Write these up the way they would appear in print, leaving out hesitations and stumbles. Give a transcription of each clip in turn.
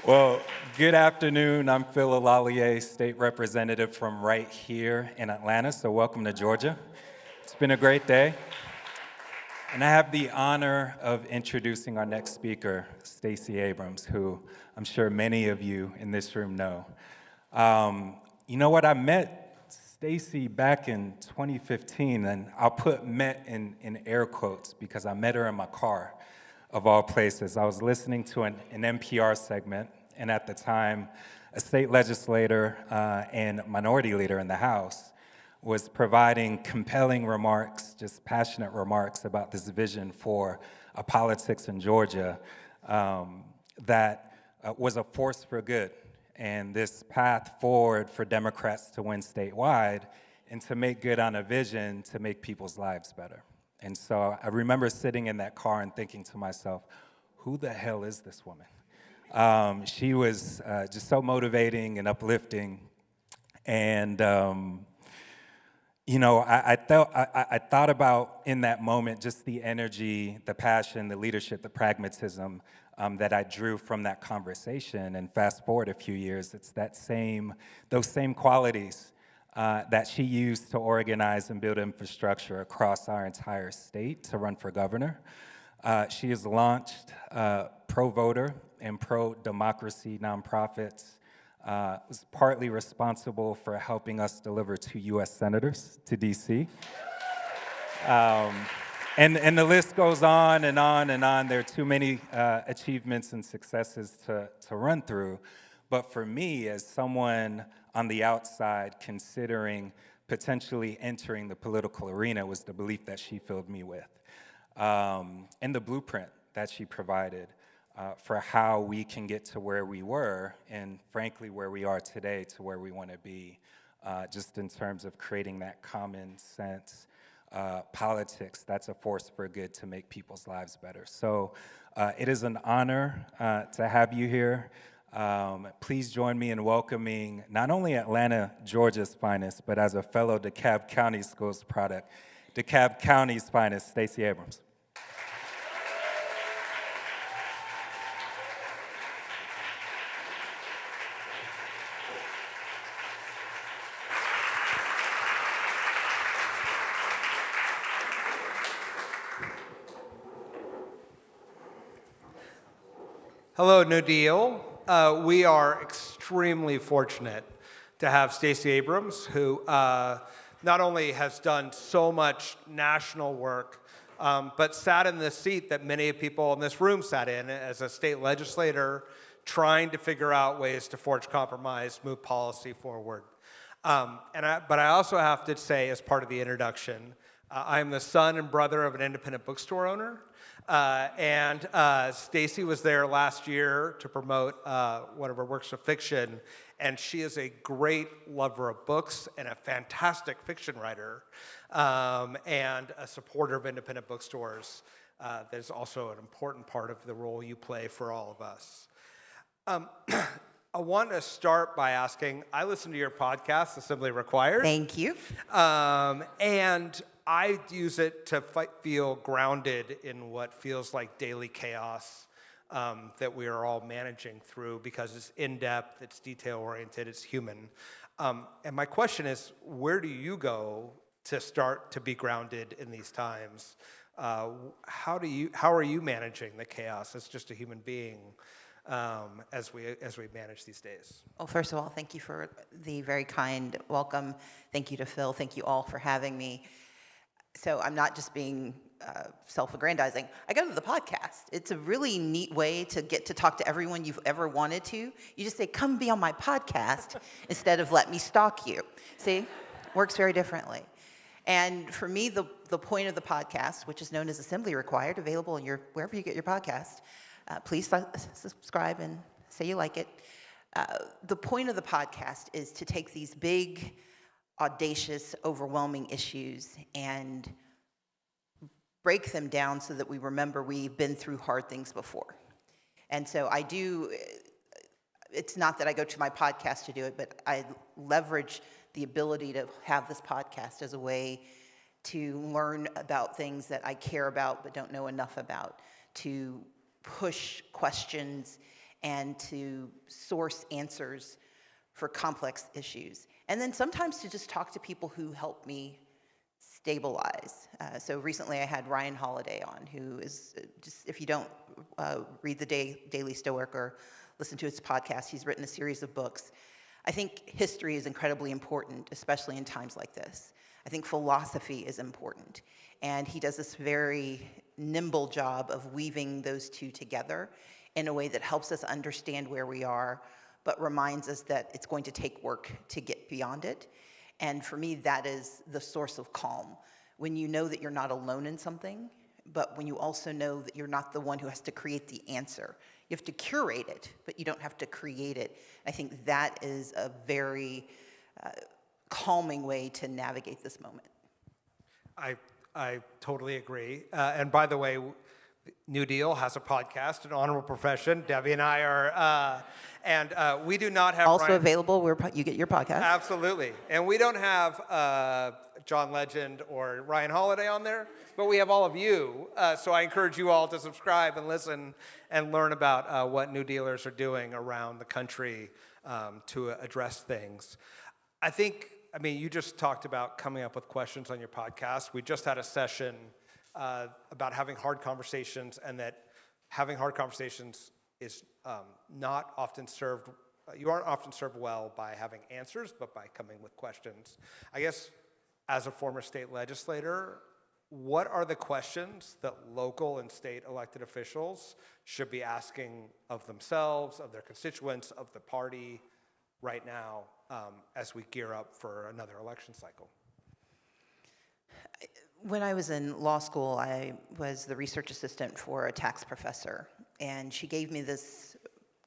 Well, good afternoon. I'm Phil Lallier, state representative from right here in Atlanta, so welcome to Georgia. It's been a great day. And I have the honor of introducing our next speaker, Stacey Abrams, who I'm sure many of you in this room know. You know what, I met Stacey back in 2015, and I'll put met in air quotes because I met her in my car, of all places. I was listening to an NPR segment, and at the time, a state legislator and minority leader in the House was providing compelling remarks, just passionate remarks about this vision for a politics in Georgia that was a force for good, and this path forward for Democrats to win statewide and to make good on a vision to make people's lives better. And so I remember sitting in that car and thinking to myself, who the hell is this woman? She was just so motivating and uplifting. And, you know, I thought about in that moment just the energy, the passion, the leadership, the pragmatism that I drew from that conversation. And fast forward a few years, it's those same qualities that she used to organize and build infrastructure across our entire state to run for governor. She has launched pro-voter and pro-democracy nonprofits, was partly responsible for helping us deliver 2 U.S. senators to D.C. And the list goes on and on and on. There are too many achievements and successes to run through. But for me, as someone on the outside considering potentially entering the political arena, was the belief that she filled me with. And the blueprint that she provided for how we can get to where we were, and frankly, where we are today to where we want to be, just in terms of creating that common sense politics that's a force for good to make people's lives better. So it is an honor to have you here. Please join me in welcoming not only Atlanta, Georgia's finest, but as a fellow DeKalb County Schools product, DeKalb County's finest, Stacey Abrams. Hello, New Deal. We are extremely fortunate to have Stacey Abrams, who not only has done so much national work, but sat in the seat that many people in this room sat in as a state legislator, trying to figure out ways to forge compromise, move policy forward. But I also have to say, as part of the introduction, I am the son and brother of an independent bookstore owner. Stacey was there last year to promote one of her works of fiction, and she is a great lover of books and a fantastic fiction writer, and a supporter of independent bookstores. That is also an important part of the role you play for all of us. I want to start by asking, I listen to your podcast, Assembly Required. Thank you. And I use it to feel grounded in what feels like daily chaos that we are all managing through, because it's in-depth, it's detail-oriented, it's human. And my question is, where do you go to start to be grounded in these times? How are you managing the chaos as just a human being as we manage these days? Well, first of all, thank you for the very kind welcome. Thank you to Phil. Thank you all for having me. So I'm not just being self-aggrandizing. I go to the podcast. It's a really neat way to get to talk to everyone you've ever wanted to. You just say, come be on my podcast instead of let me stalk you. See? Works very differently. And for me, the point of the podcast, which is known as Assembly Required, available in wherever you get your podcast, please subscribe and say you like it. The point of the podcast is to take these big, audacious, overwhelming issues and break them down so that we remember we've been through hard things before. And so I do, it's not that I go to my podcast to do it, but I leverage the ability to have this podcast as a way to learn about things that I care about but don't know enough about, to push questions and to source answers for complex issues. And then sometimes to just talk to people who help me stabilize. So recently I had Ryan Holiday on, who is just, if you don't read the Daily Stoic or listen to his podcast, he's written a series of books. I think history is incredibly important, especially in times like this. I think philosophy is important. And he does this very nimble job of weaving those two together in a way that helps us understand where we are, but reminds us that it's going to take work to get beyond it. And for me, that is the source of calm. When you know that you're not alone in something, but when you also know that you're not the one who has to create the answer. You have to curate it, but you don't have to create it. I think that is a very calming way to navigate this moment. I totally agree. And by the way, New Deal has a podcast, An Honorable Profession. Debbie and I are, and we do not have Also Ryan. available where you get your podcast. Absolutely. And we don't have John Legend or Ryan Holiday on there, but we have all of you. So I encourage you all to subscribe and listen and learn about what New Dealers are doing around the country to address things. I mean, you just talked about coming up with questions on your podcast. We just had a session about having hard conversations, and that having hard conversations is not often served. You aren't often served well by having answers, but by coming with questions. I guess, as a former state legislator, what are the questions that local and state elected officials should be asking of themselves, of their constituents, of the party right now as we gear up for another election cycle? When I was in law school, I was the research assistant for a tax professor, and she gave me this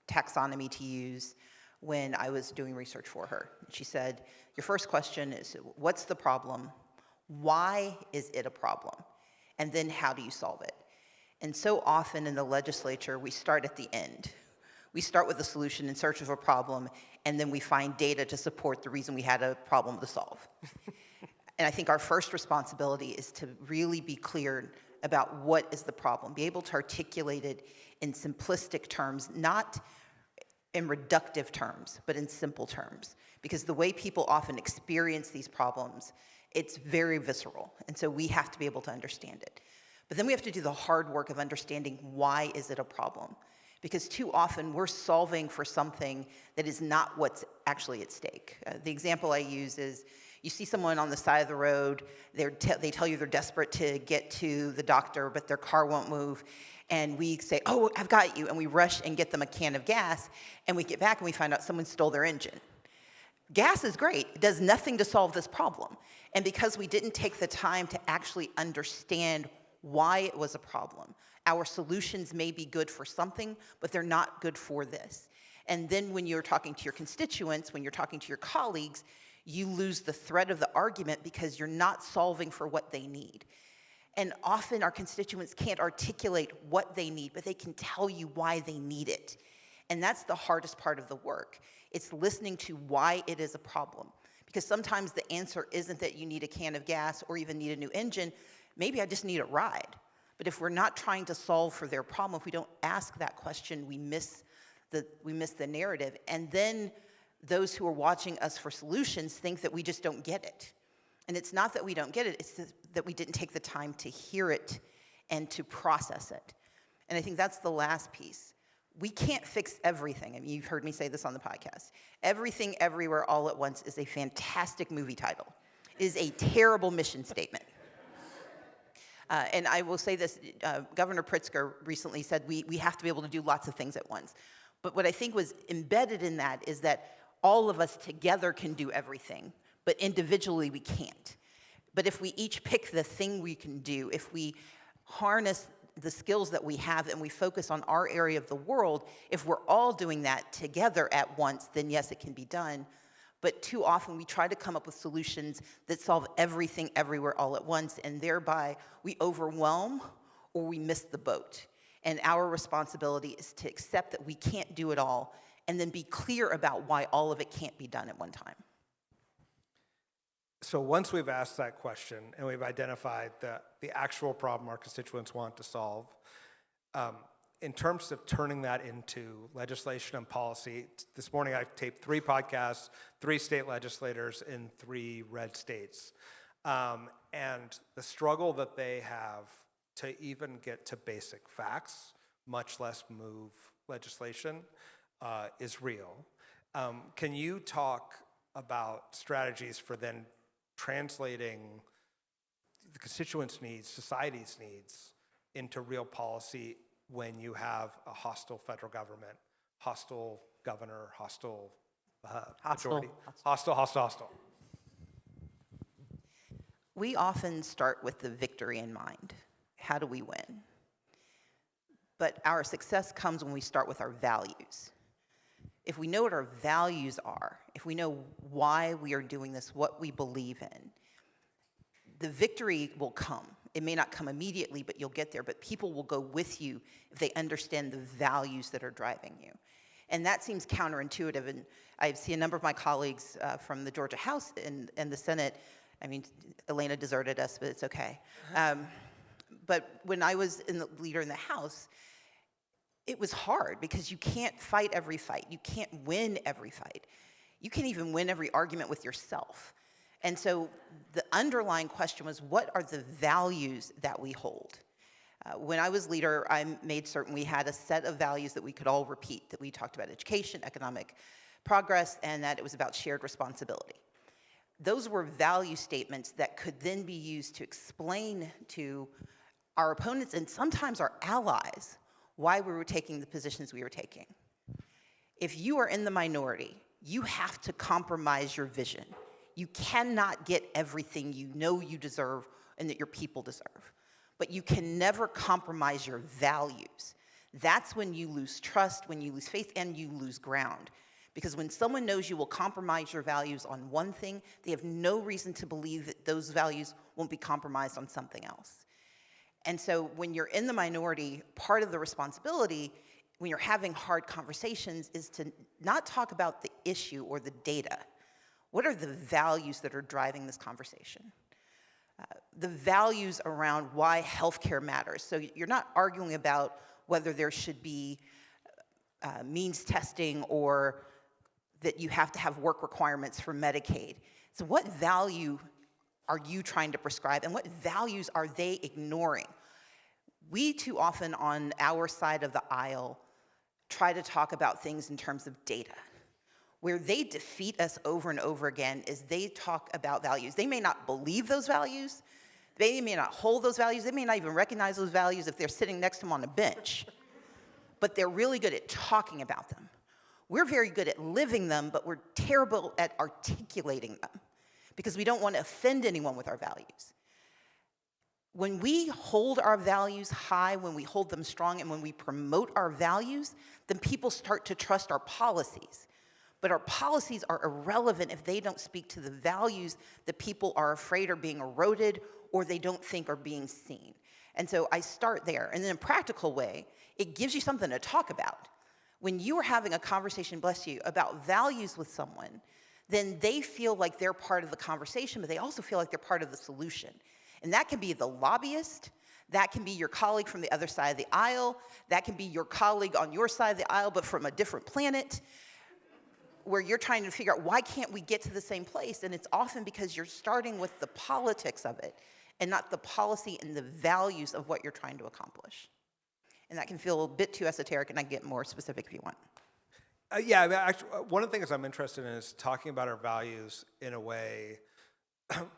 taxonomy to use when I was doing research for her. She said, your first question is, what's the problem? Why is it a problem? And then how do you solve it? And so often in the legislature, we start at the end. We start with a solution in search of a problem, and then we find data to support the reason we had a problem to solve. And I think our first responsibility is to really be clear about what is the problem, be able to articulate it in simplistic terms, not in reductive terms, but in simple terms. Because the way people often experience these problems, it's very visceral. And so we have to be able to understand it. But then we have to do the hard work of understanding why is it a problem. Because too often we're solving for something that is not what's actually at stake. The example I use is, you see someone on the side of the road, they tell you they're desperate to get to the doctor, but their car won't move. And we say, oh, I've got you. And we rush and get them a can of gas. And we get back and we find out someone stole their engine. Gas is great. It does nothing to solve this problem. And because we didn't take the time to actually understand why it was a problem, our solutions may be good for something, but they're not good for this. And then when you're talking to your constituents, when you're talking to your colleagues, you lose the thread of the argument because you're not solving for what they need. And often our constituents can't articulate what they need, but they can tell you why they need it. And that's the hardest part of the work. It's listening to why it is a problem. Because sometimes the answer isn't that you need a can of gas or even need a new engine. Maybe I just need a ride. But if we're not trying to solve for their problem, if we don't ask that question, we miss the narrative. And then those who are watching us for solutions think that we just don't get it. And it's not that we don't get it, it's that we didn't take the time to hear it and to process it. And I think that's the last piece. We can't fix everything. I mean, you've heard me say this on the podcast. Everything, Everywhere, All at Once is a fantastic movie title. It is a terrible mission statement. And I will say this, Governor Pritzker recently said we have to be able to do lots of things at once. But what I think was embedded in that is that all of us together can do everything, but individually we can't. But if we each pick the thing we can do, if we harness the skills that we have and we focus on our area of the world, if we're all doing that together at once, then yes, it can be done. But too often we try to come up with solutions that solve everything, everywhere, all at once, and thereby we overwhelm or we miss the boat. And our responsibility is to accept that we can't do it all and then be clear about why all of it can't be done at one time. So once we've asked that question and we've identified the actual problem our constituents want to solve, in terms of turning that into legislation and policy, this morning I taped 3 podcasts, 3 state legislators in 3 red states. And the struggle that they have to even get to basic facts, much less move legislation, is real. Can you talk about strategies for then translating the constituents' needs, society's needs, into real policy when you have a hostile federal government, hostile governor, hostile majority, hostile? We often start with the victory in mind. How do we win? But our success comes when we start with our values. If we know what our values are, if we know why we are doing this, what we believe in, the victory will come. It may not come immediately, but you'll get there. But people will go with you if they understand the values that are driving you. And that seems counterintuitive. And I see a number of my colleagues from the Georgia House and the Senate. I mean, Elena deserted us, but it's okay. But when I was leader in the House, it was hard because you can't fight every fight. You can't win every fight. You can't even win every argument with yourself. And so the underlying question was, what are the values that we hold? When I was leader, I made certain we had a set of values that we could all repeat, that we talked about education, economic progress, and that it was about shared responsibility. Those were value statements that could then be used to explain to our opponents and sometimes our allies why we were taking the positions we were taking. If you are in the minority, you have to compromise your vision. You cannot get everything you know you deserve and that your people deserve. But you can never compromise your values. That's when you lose trust, when you lose faith, and you lose ground. Because when someone knows you will compromise your values on one thing, they have no reason to believe that those values won't be compromised on something else. And so when you're in the minority, part of the responsibility when you're having hard conversations is to not talk about the issue or the data. What are the values that are driving this conversation? The values around why healthcare matters. So you're not arguing about whether there should be means testing or that you have to have work requirements for Medicaid. So what value are you trying to prescribe and what values are they ignoring? We too often on our side of the aisle try to talk about things in terms of data. Where they defeat us over and over again is they talk about values. They may not believe those values. They may not hold those values. They may not even recognize those values if they're sitting next to them on a bench. But they're really good at talking about them. We're very good at living them, but we're terrible at articulating them because we don't want to offend anyone with our values. When we hold our values high, when we hold them strong, and when we promote our values, then people start to trust our policies. But our policies are irrelevant if they don't speak to the values that people are afraid are being eroded or they don't think are being seen. And so I start there. And in a practical way, it gives you something to talk about. When you are having a conversation, bless you, about values with someone, then they feel like they're part of the conversation, but they also feel like they're part of the solution. And that can be the lobbyist, that can be your colleague from the other side of the aisle, that can be your colleague on your side of the aisle, but from a different planet, where you're trying to figure out why can't we get to the same place? And it's often because you're starting with the politics of it and not the policy and the values of what you're trying to accomplish. And that can feel a bit too esoteric, and I can get more specific if you want. Yeah, I mean, actually, one of the things I'm interested in is talking about our values in a way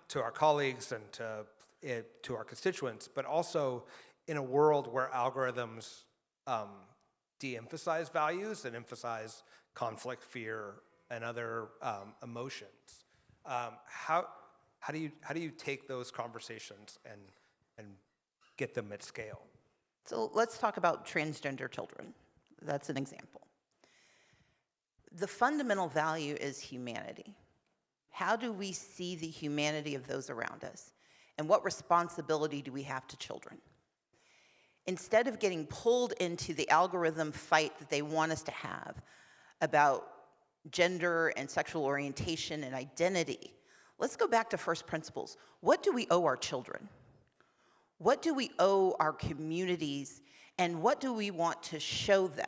to our colleagues and to our constituents, but also in a world where algorithms de-emphasize values and emphasize conflict, fear, and other emotions. How do you take those conversations and get them at scale? So let's talk about transgender children. That's an example. The fundamental value is humanity. How do we see the humanity of those around us? And what responsibility do we have to children? Instead of getting pulled into the algorithm fight that they want us to have about gender and sexual orientation and identity, let's go back to first principles. What do we owe our children? What do we owe our communities and what do we want to show them?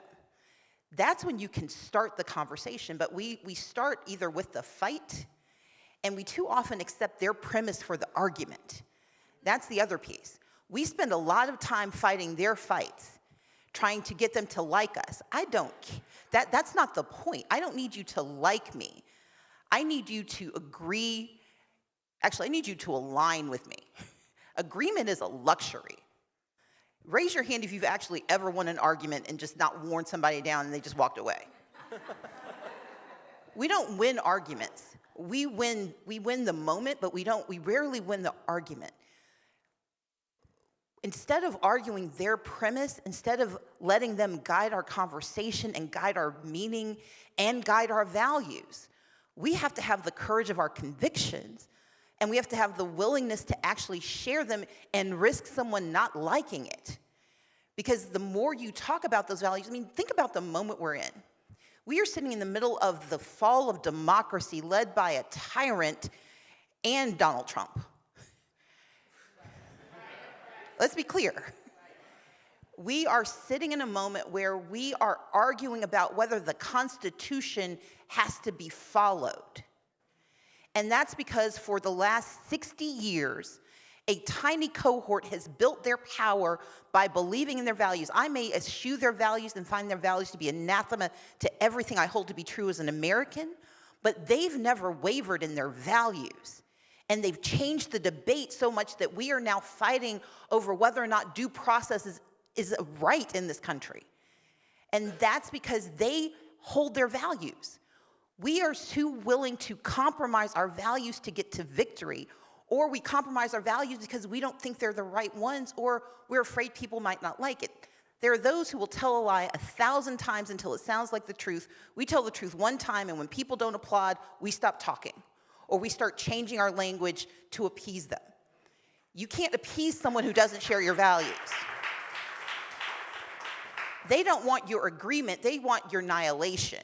That's when you can start the conversation, but we start either with the fight, and we too often accept their premise for the argument. That's the other piece. We spend a lot of time fighting their fights, trying to get them to like us. That's not the point. I don't need you to like me. I need you to agree. Actually, I need you to align with me. Agreement is a luxury. Raise your hand if you've actually ever won an argument and just not worn somebody down and they just walked away. We don't win arguments. We win the moment, but we rarely win the argument. Instead of arguing their premise, instead of letting them guide our conversation and guide our meaning and guide our values, we have to have the courage of our convictions, and we have to have the willingness to actually share them and risk someone not liking it. Because the more you talk about those values, think about the moment we're in. We are sitting in the middle of the fall of democracy led by a tyrant and Donald Trump. Let's be clear. We are sitting in a moment where we are arguing about whether the Constitution has to be followed. And that's because for the last 60 years, a tiny cohort has built their power by believing in their values. I may eschew their values and find their values to be anathema to everything I hold to be true as an American, but they've never wavered in their values. And they've changed the debate so much that we are now fighting over whether or not due process is a right in this country. And that's because they hold their values. We are too willing to compromise our values to get to victory, or we compromise our values because we don't think they're the right ones, or we're afraid people might not like it. There are those who will tell a lie 1,000 times until it sounds like the truth. We tell the truth one time, and when people don't applaud, we stop talking, or we start changing our language to appease them. You can't appease someone who doesn't share your values. They don't want your agreement, they want your annihilation.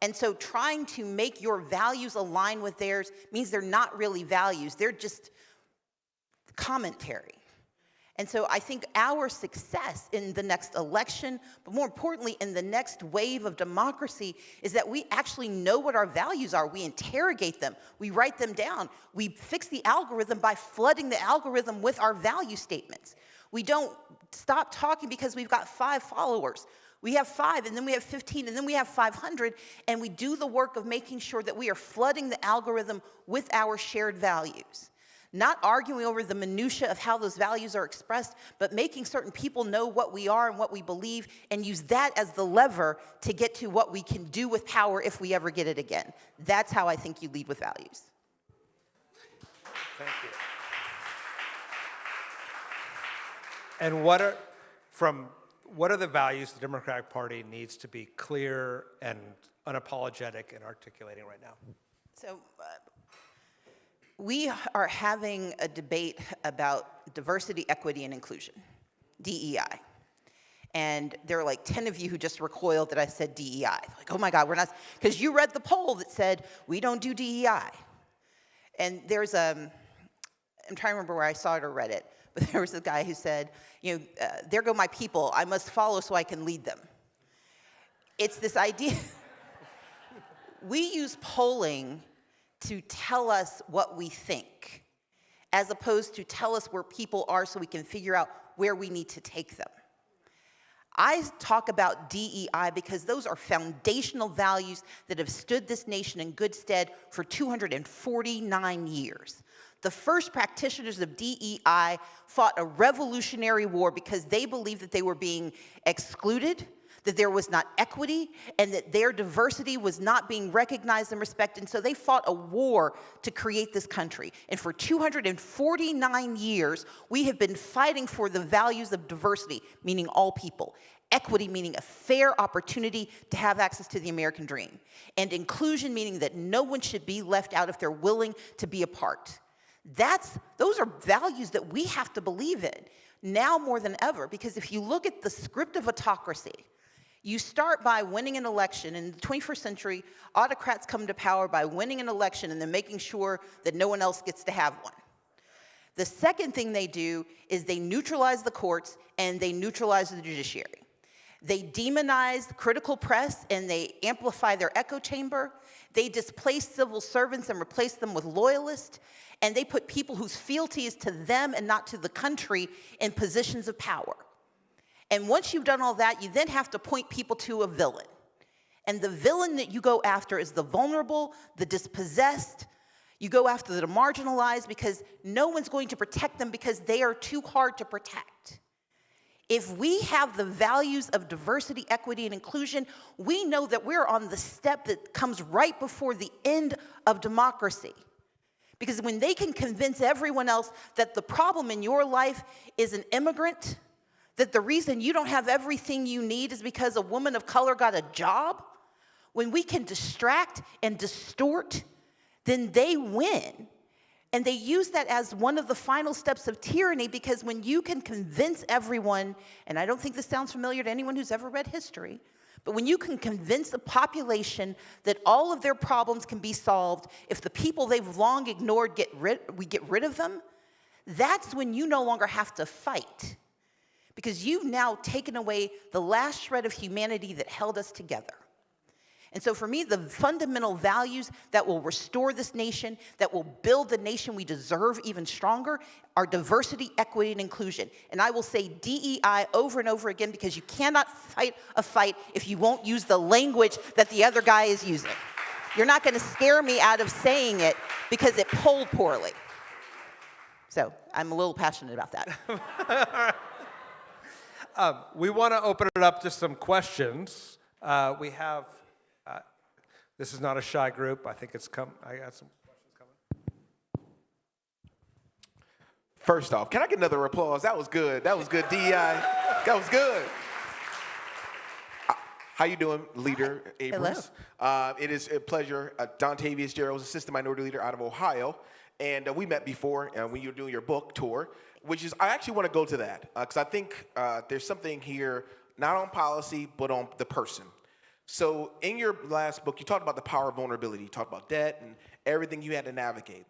And so trying to make your values align with theirs means they're not really values, they're just commentary. And so I think our success in the next election, but more importantly, in the next wave of democracy, is that we actually know what our values are. We interrogate them. We write them down. We fix the algorithm by flooding the algorithm with our value statements. We don't stop talking because we've got 5 followers. We have 5, and then we have 15, and then we have 500, and we do the work of making sure that we are flooding the algorithm with our shared values. Not arguing over the minutia of how those values are expressed, but making certain people know what we are and what we believe, and use that as the lever to get to what we can do with power if we ever get it again. That's how I think you lead with values. Thank you. And what are the values the Democratic Party needs to be clear and unapologetic in articulating right now? So we are having a debate about diversity, equity, and inclusion, DEI. And there are like 10 of you who just recoiled that I said DEI. Like, oh my God, we're not, because you read the poll that said we don't do DEI. And there's I'm trying to remember where I saw it or read it, but there was a guy who said, there go my people, I must follow so I can lead them. It's this idea. We use polling to tell us what we think, as opposed to tell us where people are so we can figure out where we need to take them. I talk about DEI because those are foundational values that have stood this nation in good stead for 249 years. The first practitioners of DEI fought a revolutionary war because they believed that they were being excluded, that there was not equity, and that their diversity was not being recognized and respected. And so they fought a war to create this country. And for 249 years, we have been fighting for the values of diversity, meaning all people. Equity, meaning a fair opportunity to have access to the American dream. And inclusion, meaning that no one should be left out if they're willing to be a part. Those are values that we have to believe in, now more than ever, because if you look at the script of autocracy, you start by winning an election. In the 21st century, autocrats come to power by winning an election and then making sure that no one else gets to have one. The second thing they do is they neutralize the courts and they neutralize the judiciary. They demonize the critical press and they amplify their echo chamber. They displace civil servants and replace them with loyalists. And they put people whose fealty is to them and not to the country in positions of power. And once you've done all that, you then have to point people to a villain. And the villain that you go after is the vulnerable, the dispossessed. You go after the marginalized because no one's going to protect them because they are too hard to protect. If we have the values of diversity, equity, and inclusion, we know that we're on the step that comes right before the end of democracy. Because when they can convince everyone else that the problem in your life is an immigrant, that the reason you don't have everything you need is because a woman of color got a job, when we can distract and distort, then they win. And they use that as one of the final steps of tyranny because when you can convince everyone, and I don't think this sounds familiar to anyone who's ever read history, but when you can convince a population that all of their problems can be solved if the people they've long ignored we get rid of them, that's when you no longer have to fight. Because you've now taken away the last shred of humanity that held us together. And so for me, the fundamental values that will restore this nation, that will build the nation we deserve even stronger, are diversity, equity, and inclusion. And I will say DEI over and over again because you cannot fight a fight if you won't use the language that the other guy is using. You're not going to scare me out of saying it because it polled poorly. So I'm a little passionate about that. We want to open it up to some questions. We have, this is not a shy group. I think it's I got some questions coming. First off, can I get another applause? That was good. That was good, DEI. That was good. How you doing, Leader Abrams? Hello. It is a pleasure. Don Tavius Gerald, Assistant Minority Leader out of Ohio. And we met before when you were doing your book tour, which is, I actually want to go to that because I think there's something here, not on policy, but on the person. So in your last book, you talked about the power of vulnerability. You talked about debt and everything you had to navigate.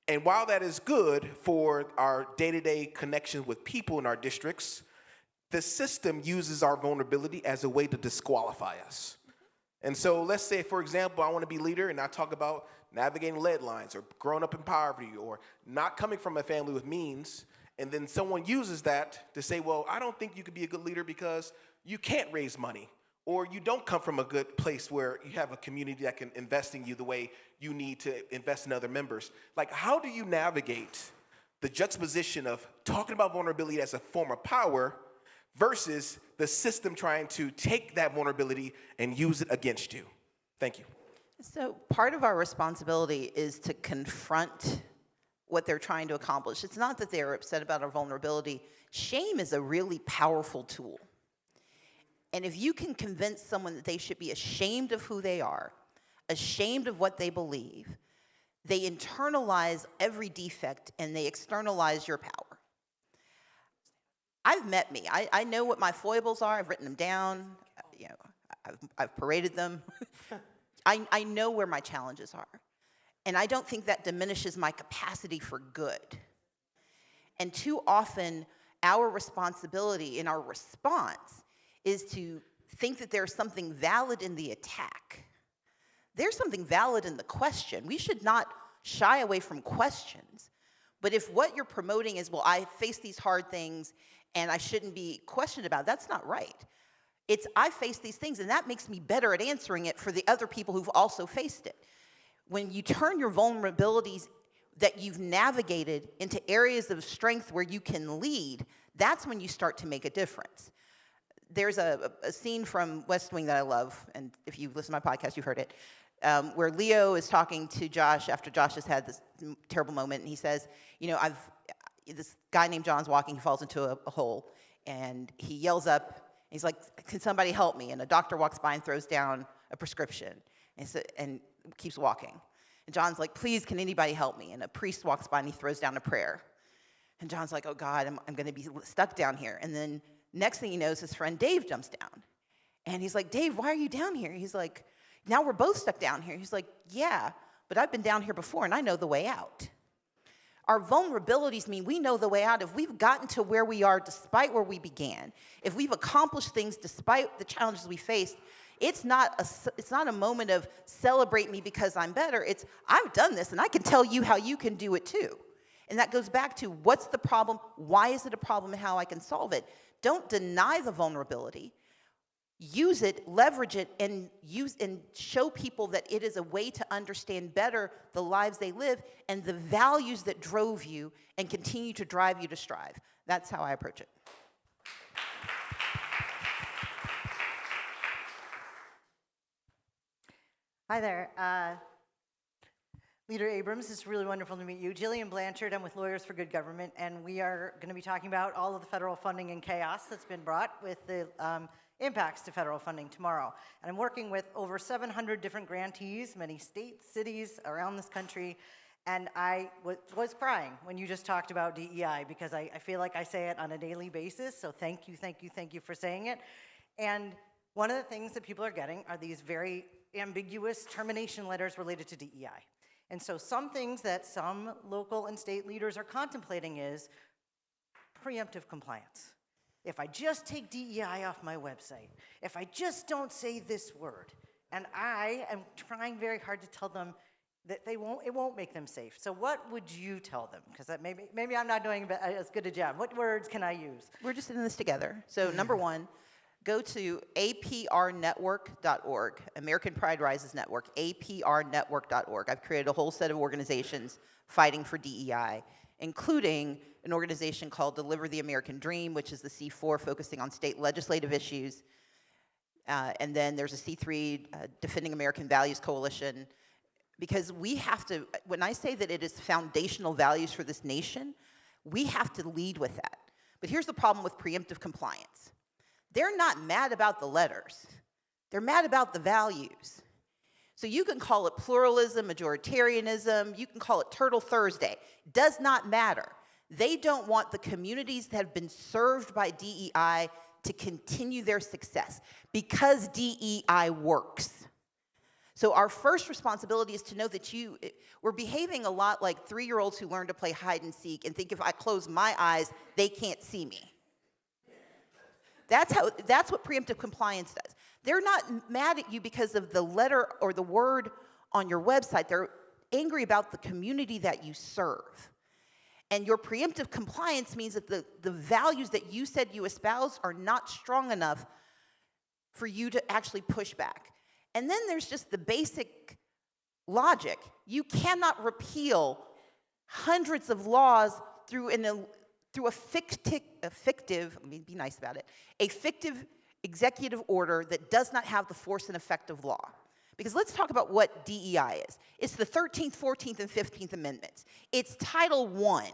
And while that is good for our day-to-day connection with people in our districts, the system uses our vulnerability as a way to disqualify us. And so let's say, for example, I want to be leader and I talk about navigating lead lines or growing up in poverty or not coming from a family with means, and then someone uses that to say, well, I don't think you could be a good leader because you can't raise money or you don't come from a good place where you have a community that can invest in you the way you need to invest in other members. Like, how do you navigate the juxtaposition of talking about vulnerability as a form of power versus the system trying to take that vulnerability and use it against you? Thank you. So part of our responsibility is to confront what they're trying to accomplish. It's not that they're upset about our vulnerability. Shame is a really powerful tool. And if you can convince someone that they should be ashamed of who they are, ashamed of what they believe, they internalize every defect and they externalize your power. I've met me. I know what my foibles are. I've written them down. You know, I've paraded them. I know where my challenges are. And I don't think that diminishes my capacity for good. And too often, our responsibility in our response is to think that there's something valid in the attack. There's something valid in the question. We should not shy away from questions. But if what you're promoting is, well, I face these hard things and I shouldn't be questioned about, that's not right. It's, I face these things and that makes me better at answering it for the other people who've also faced it. When you turn your vulnerabilities that you've navigated into areas of strength where you can lead, that's when you start to make a difference. There's a scene from West Wing that I love, and if you listen to my podcast, you've heard it, where Leo is talking to Josh after Josh has had this terrible moment, and he says, you know, this guy named John's walking, he falls into a hole, and he yells up, and he's like, can somebody help me? And a doctor walks by and throws down a prescription, and keeps walking. And John's like, please, can anybody help me? And a priest walks by and he throws down a prayer. And John's like, oh God, I'm gonna be stuck down here. And then next thing he knows, his friend Dave jumps down. And he's like, Dave, why are you down here? He's like, now we're both stuck down here. He's like, yeah, but I've been down here before and I know the way out. Our vulnerabilities mean we know the way out. If we've gotten to where we are despite where we began, if we've accomplished things despite the challenges we faced, it's not a moment of celebrate me because I'm better. It's I've done this and I can tell you how you can do it too. And that goes back to what's the problem, why is it a problem, and how I can solve it. Don't deny the vulnerability. Use it, leverage it, and show people that it is a way to understand better the lives they live and the values that drove you and continue to drive you to strive. That's how I approach it. Hi there. Leader Abrams, it's really wonderful to meet you. Jillian Blanchard, I'm with Lawyers for Good Government, and we are going to be talking about all of the federal funding and chaos that's been brought with the impacts to federal funding tomorrow. And I'm working with over 700 different grantees, many states, cities around this country, and I was crying when you just talked about DEI because I feel like I say it on a daily basis, so thank you for saying it. And one of the things that people are getting are these very ambiguous termination letters related to DEI. And so some things that some local and state leaders are contemplating is preemptive compliance. If I just take DEI off my website, if I just don't say this word, and I am trying very hard to tell them that it won't make them safe. So what would you tell them? Because maybe I'm not doing as good a job. What words can I use? We're just in this together. So number one, go to aprnetwork.org, American Pride Rises Network, aprnetwork.org. I've created a whole set of organizations fighting for DEI, including an organization called Deliver the American Dream, which is the C4 focusing on state legislative issues. And then there's a C3, Defending American Values Coalition. Because we have to, when I say that it is foundational values for this nation, we have to lead with that. But here's the problem with preemptive compliance. They're not mad about the letters. They're mad about the values. So you can call it pluralism, majoritarianism, you can call it Turtle Thursday. Does not matter. They don't want the communities that have been served by DEI to continue their success because DEI works. So our first responsibility is to know that we're behaving a lot like 3-year-olds who learn to play hide and seek and think if I close my eyes, they can't see me. That's what preemptive compliance does. They're not mad at you because of the letter or the word on your website. They're angry about the community that you serve. And your preemptive compliance means that the values that you said you espouse are not strong enough for you to actually push back. And then there's just the basic logic. You cannot repeal hundreds of laws through a fictive, let me be nice about it, a fictive executive order that does not have the force and effect of law. Because let's talk about what DEI is. It's the 13th, 14th, and 15th Amendments. It's Title I.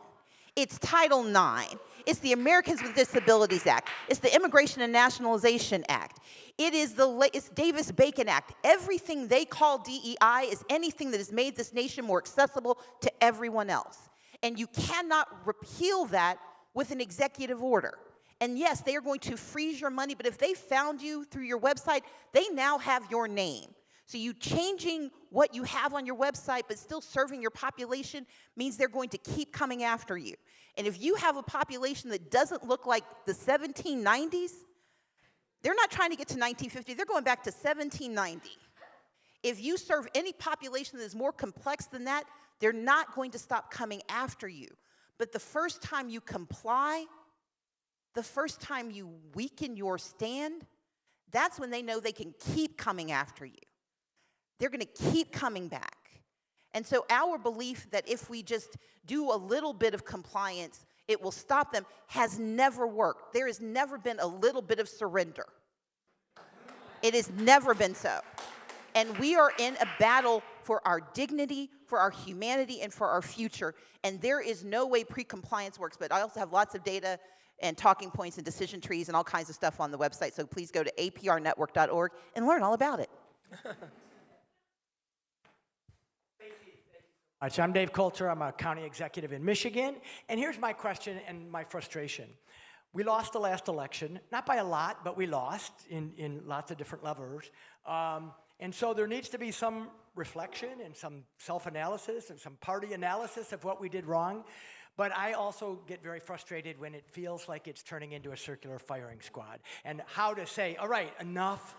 It's Title IX. It's the Americans with Disabilities Act. It's the Immigration and Nationalization Act. It's Davis-Bacon Act. Everything they call DEI is anything that has made this nation more accessible to everyone else. And you cannot repeal that with an executive order. And yes, they are going to freeze your money, but if they found you through your website, they now have your name. So you changing what you have on your website but still serving your population means they're going to keep coming after you. And if you have a population that doesn't look like the 1790s, they're not trying to get to 1950, they're going back to 1790. If you serve any population that is more complex than that, they're not going to stop coming after you. But the first time you comply, the first time you weaken your stand, that's when they know they can keep coming after you. They're going to keep coming back. And so our belief that if we just do a little bit of compliance, it will stop them has never worked. There has never been a little bit of surrender. It has never been so. And we are in a battle for our dignity, for our humanity, and for our future. And there is no way pre-compliance works. But I also have lots of data and talking points and decision trees and all kinds of stuff on the website. So please go to aprnetwork.org and learn all about it. All right, so I'm Dave Coulter. I'm a county executive in Michigan. And here's my question and my frustration. We lost the last election, not by a lot, but we lost in lots of different levels. And so there needs to be some reflection and some self-analysis and some party analysis of what we did wrong. But I also get very frustrated when it feels like it's turning into a circular firing squad. And how to say, all right, enough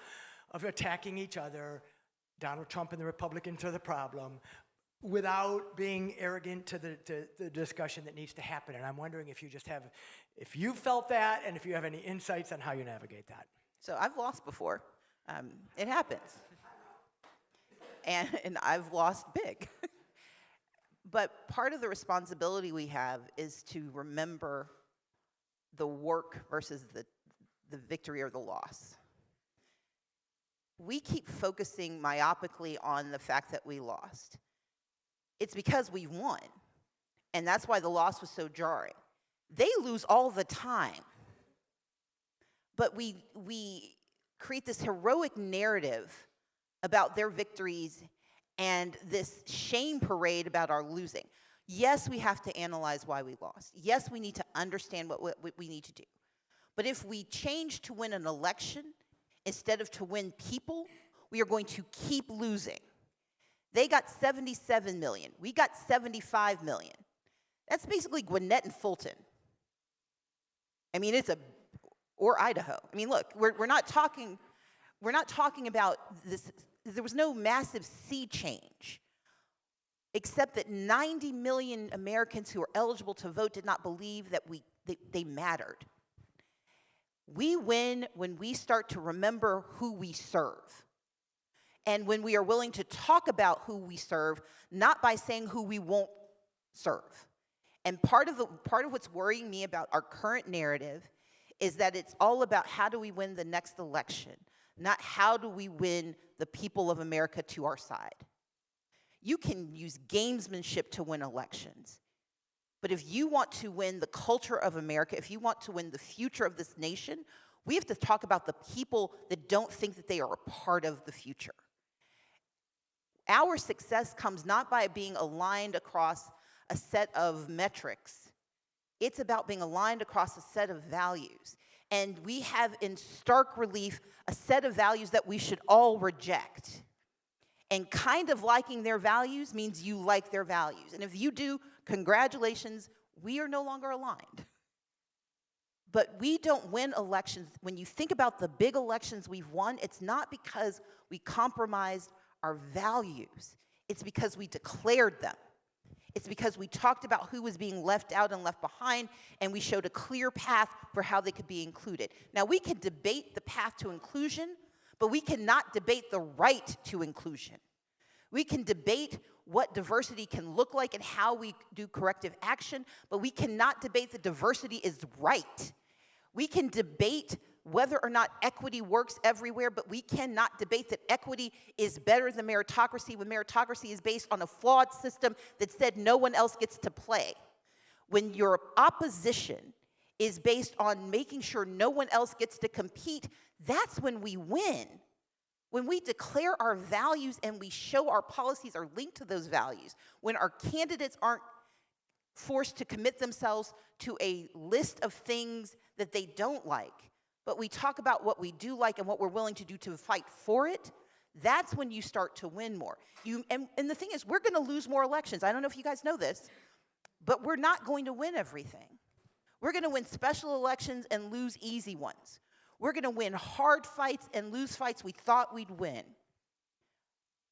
of attacking each other. Donald Trump and the Republicans are the problem, without being arrogant to the discussion that needs to happen. And I'm wondering if you felt that, and if you have any insights on how you navigate that. So I've lost before. It happens. And I've lost big. But part of the responsibility we have is to remember the work versus the victory or the loss. We keep focusing myopically on the fact that we lost. It's because we won. And that's why the loss was so jarring. They lose all the time. But we create this heroic narrative about their victories and this shame parade about our losing. Yes, we have to analyze why we lost. Yes, we need to understand what we need to do. But if we change to win an election instead of to win people, we are going to keep losing. They got 77 million. We got 75 million. That's basically Gwinnett and Fulton. I mean, or Idaho. I mean, look, we're not talking about this. There was no massive sea change, except that 90 million Americans who are eligible to vote did not believe that they mattered. We win when we start to remember who we serve. And when we are willing to talk about who we serve, not by saying who we won't serve. And part of what's worrying me about our current narrative is that it's all about how do we win the next election, not how do we win the people of America to our side. You can use gamesmanship to win elections. But if you want to win the culture of America, if you want to win the future of this nation, we have to talk about the people that don't think that they are a part of the future. Our success comes not by being aligned across a set of metrics. It's about being aligned across a set of values. And we have in stark relief a set of values that we should all reject. And kind of liking their values means you like their values. And if you do, congratulations, we are no longer aligned. But we don't win elections. When you think about the big elections we've won, it's not because we compromised our values. It's because we declared them. It's because we talked about who was being left out and left behind, and we showed a clear path for how they could be included. Now, we can debate the path to inclusion, but we cannot debate the right to inclusion. We can debate what diversity can look like and how we do corrective action, but we cannot debate that diversity is right. We can debate whether or not equity works everywhere, but we cannot debate that equity is better than meritocracy when meritocracy is based on a flawed system that said no one else gets to play. When your opposition is based on making sure no one else gets to compete, that's when we win. When we declare our values and we show our policies are linked to those values, when our candidates aren't forced to commit themselves to a list of things that they don't like, but we talk about what we do like and what we're willing to do to fight for it, that's when you start to win more. And the thing is, we're going to lose more elections. I don't know if you guys know this, but we're not going to win everything. We're going to win special elections and lose easy ones. We're going to win hard fights and lose fights we thought we'd win.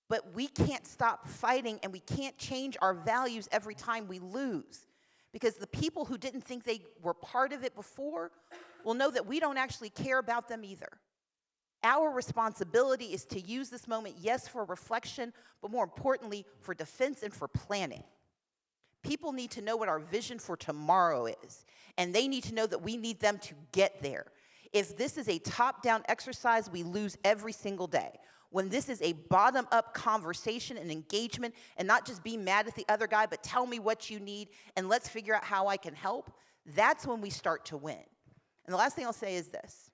But we can't stop fighting, and we can't change our values every time we lose. Because the people who didn't think they were part of it before will know that we don't actually care about them either. Our responsibility is to use this moment, yes, for reflection, but more importantly, for defense and for planning. People need to know what our vision for tomorrow is, and they need to know that we need them to get there. If this is a top-down exercise, we lose every single day. When this is a bottom-up conversation and engagement, and not just be mad at the other guy, but tell me what you need, and let's figure out how I can help, that's when we start to win. And the last thing I'll say is this.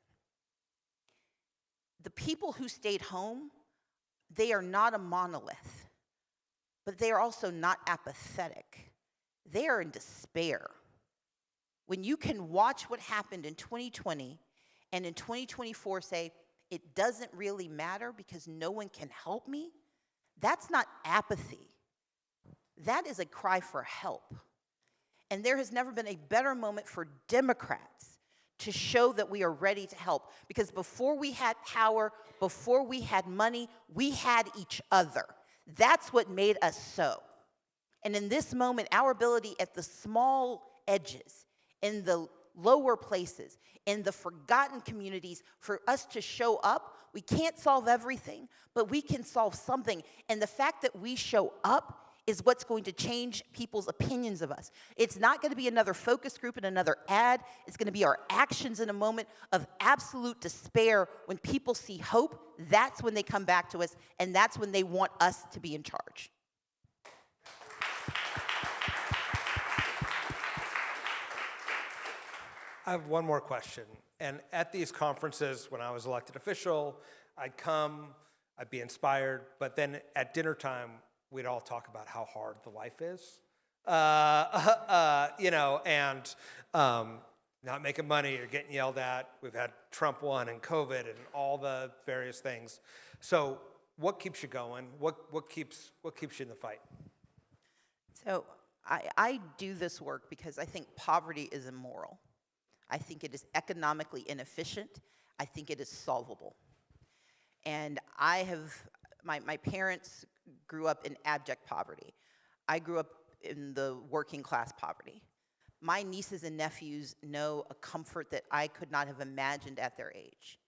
The people who stayed home, they are not a monolith, but they are also not apathetic. They are in despair. When you can watch what happened in 2020 and in 2024 say, it doesn't really matter because no one can help me, that's not apathy. That is a cry for help. And there has never been a better moment for Democrats to show that we are ready to help. Because before we had power, before we had money, we had each other. That's what made us so. And in this moment, our ability at the small edges, in the lower places, in the forgotten communities, for us to show up, we can't solve everything, but we can solve something. And the fact that we show up is what's going to change people's opinions of us. It's not going to be another focus group and another ad. It's going to be our actions in a moment of absolute despair. When people see hope, that's when they come back to us, and that's when they want us to be in charge. I have one more question. And at these conferences, when I was elected official, I'd come, I'd be inspired, but then at dinner time, we'd all talk about how hard the life is, not making money or getting yelled at. We've had Trump 1 and COVID and all the various things. So what keeps you going? What keeps you in the fight? So I do this work because I think poverty is immoral. I think it is economically inefficient. I think it is solvable. And my parents grew up in abject poverty. I grew up in the working class poverty. My nieces and nephews know a comfort that I could not have imagined at their age.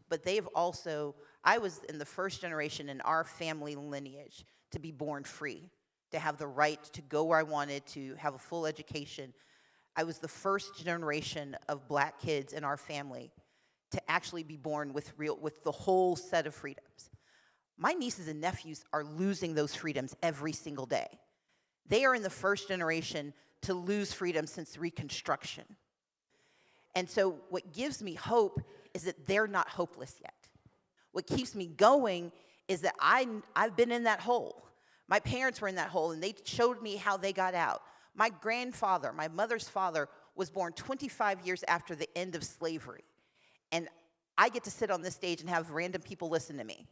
But they've also, I was in the first generation in our family lineage to be born free, to have the right to go where I wanted, to have a full education. I was the first generation of black kids in our family to actually be born with the whole set of freedoms. My nieces and nephews are losing those freedoms every single day. They are in the first generation to lose freedom since Reconstruction. And so what gives me hope is that they're not hopeless yet. What keeps me going is that I've been in that hole. My parents were in that hole, and they showed me how they got out. My grandfather, my mother's father, was born 25 years after the end of slavery. And I get to sit on this stage and have random people listen to me.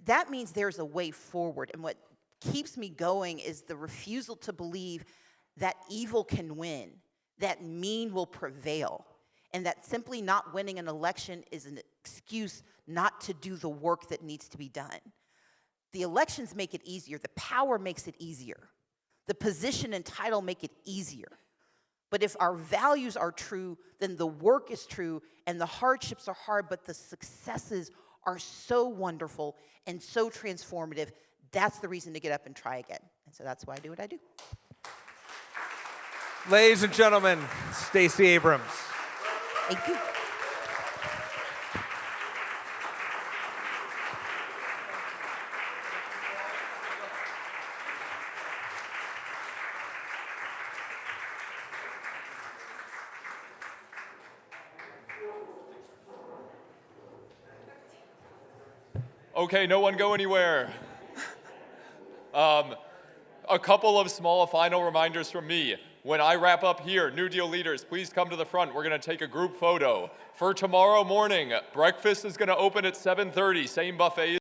That means there's a way forward. And what keeps me going is the refusal to believe that evil can win, that mean will prevail, and that simply not winning an election is an excuse not to do the work that needs to be done. The elections make it easier. The power makes it easier. The position and title make it easier. But if our values are true, then the work is true, and the hardships are hard, but the successes are so wonderful and so transformative. That's the reason to get up and try again. And so that's why I do what I do. Ladies and gentlemen, Stacey Abrams. Thank you. Okay, no one go anywhere. A couple of small final reminders from me. When I wrap up here, New Deal leaders, please come to the front. We're going to take a group photo. For tomorrow morning, breakfast is going to open at 7:30, same buffet